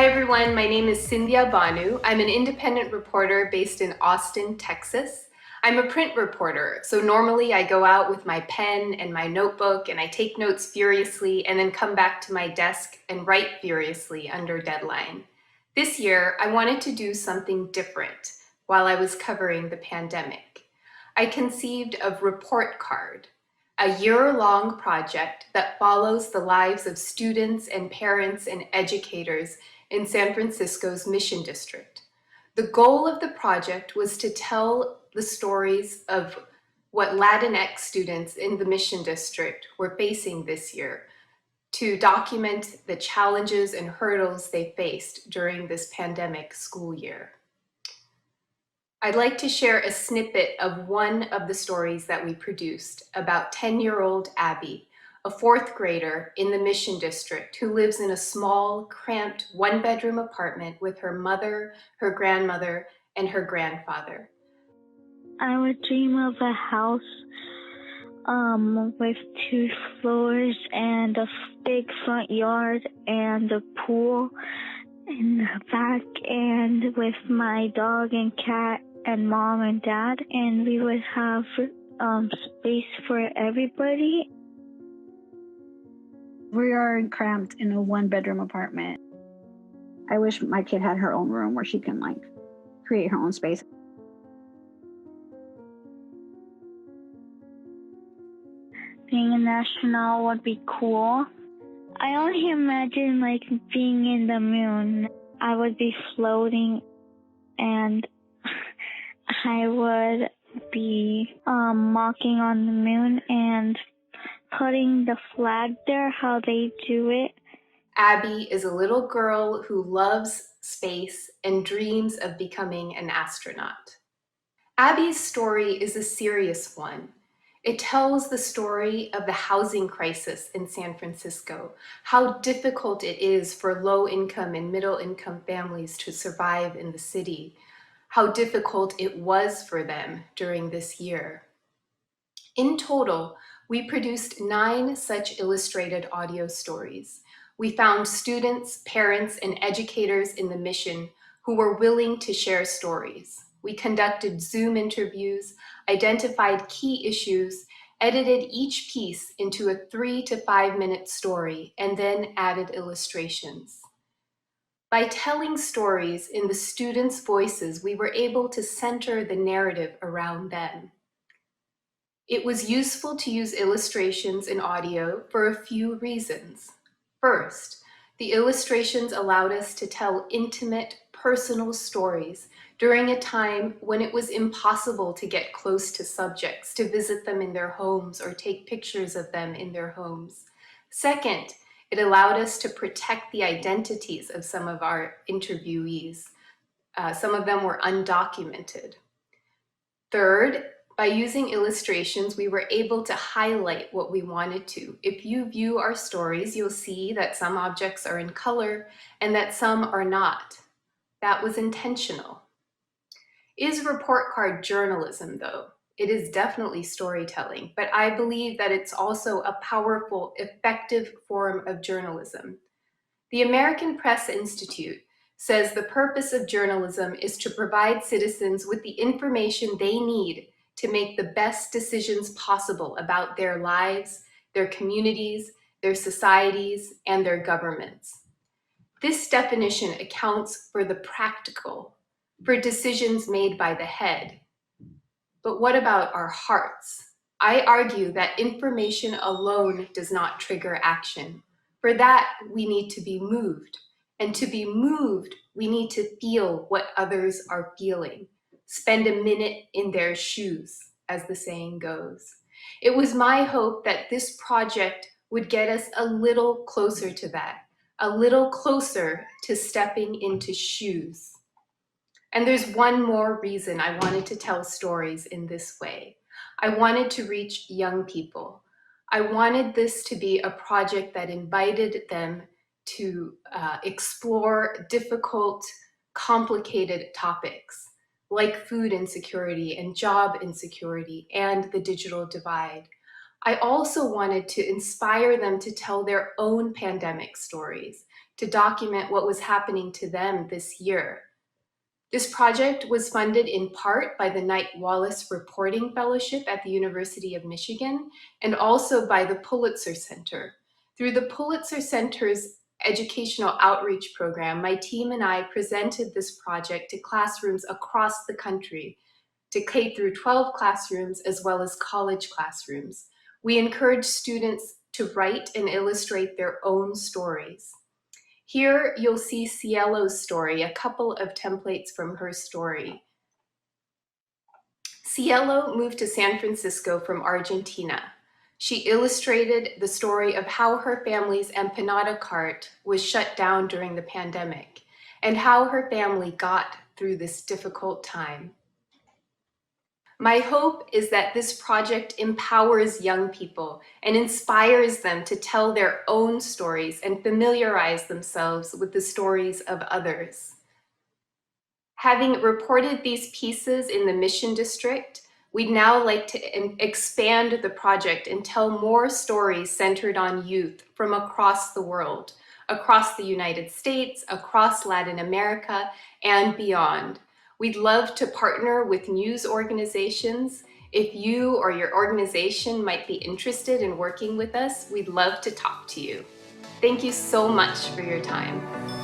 Hi everyone, my name is Sindya Bhanoo. I'm an independent reporter based in Austin, Texas. I'm a print reporter, so normally I go out with my pen and my notebook and I take notes furiously and then come back to my desk and write furiously under deadline. This year, I wanted to do something different while I was covering the pandemic. I conceived of Report Card, a year-long project that follows the lives of students and parents and educators in San Francisco's Mission District. The goal of the project was to tell the stories of what Latinx students in the Mission District were facing this year, to document the challenges and hurdles they faced during this pandemic school year. I'd like to share a snippet of one of the stories that we produced about 10-year-old Abby, a fourth grader in the Mission District who lives in a small, cramped, one-bedroom apartment with her mother, her grandmother, and her grandfather. I would dream of a house with 2 floors and a big front yard and a pool in the back, and with my dog and cat and mom and dad, and we would have space for everybody. We are cramped in a 1-bedroom apartment. I wish my kid had her own room where she can create her own space. Being an astronaut would be cool. I only imagine being in the moon. I would be floating and I would be walking on the moon and putting the flag there, how they do it. Abby is a little girl who loves space and dreams of becoming an astronaut. Abby's story is a serious one. It tells the story of the housing crisis in San Francisco, how difficult it is for low-income and middle-income families to survive in the city, how difficult it was for them during this year. In total, we produced 9 such illustrated audio stories. We found students, parents, and educators in the mission who were willing to share stories. We conducted Zoom interviews, identified key issues, edited each piece into a 3 to 5 minute story, and then added illustrations. By telling stories in the students' voices, we were able to center the narrative around them. It was useful to use illustrations in audio for a few reasons. First, the illustrations allowed us to tell intimate, personal stories during a time when it was impossible to get close to subjects, to visit them in their homes or take pictures of them in their homes. Second, it allowed us to protect the identities of some of our interviewees. Some of them were undocumented. Third, by using illustrations, we were able to highlight what we wanted to. If you view our stories, you'll see that some objects are in color and that some are not. That was intentional. Is report card journalism, though? It is definitely storytelling, but I believe that it's also a powerful, effective form of journalism. The American Press Institute says the purpose of journalism is to provide citizens with the information they need to make the best decisions possible about their lives, their communities, their societies, and their governments. This definition accounts for the practical, for decisions made by the head. But what about our hearts? I argue that information alone does not trigger action. For that, we need to be moved. And to be moved, we need to feel what others are feeling. Spend a minute in their shoes, as the saying goes. It was my hope that this project would get us a little closer to that, a little closer to stepping into shoes. And there's one more reason I wanted to tell stories in this way. I wanted to reach young people. I wanted this to be a project that invited them to explore difficult, complicated topics like food insecurity and job insecurity and the digital divide. I also wanted to inspire them to tell their own pandemic stories, to document what was happening to them this year. This project was funded in part by the Knight-Wallace Reporting Fellowship at the University of Michigan and also by the Pulitzer Center. Through the Pulitzer Center's educational outreach program, my team and I presented this project to classrooms across the country, to K through 12 classrooms as well as college classrooms. We encourage students to write and illustrate their own stories. Here you'll see Cielo's story, a couple of templates from her story. Cielo moved to San Francisco from Argentina. She illustrated the story of how her family's empanada cart was shut down during the pandemic and how her family got through this difficult time. My hope is that this project empowers young people and inspires them to tell their own stories and familiarize themselves with the stories of others. Having reported these pieces in the Mission District, we'd now like to expand the project and tell more stories centered on youth from across the world, across the United States, across Latin America, and beyond. We'd love to partner with news organizations. If you or your organization might be interested in working with us, we'd love to talk to you. Thank you so much for your time.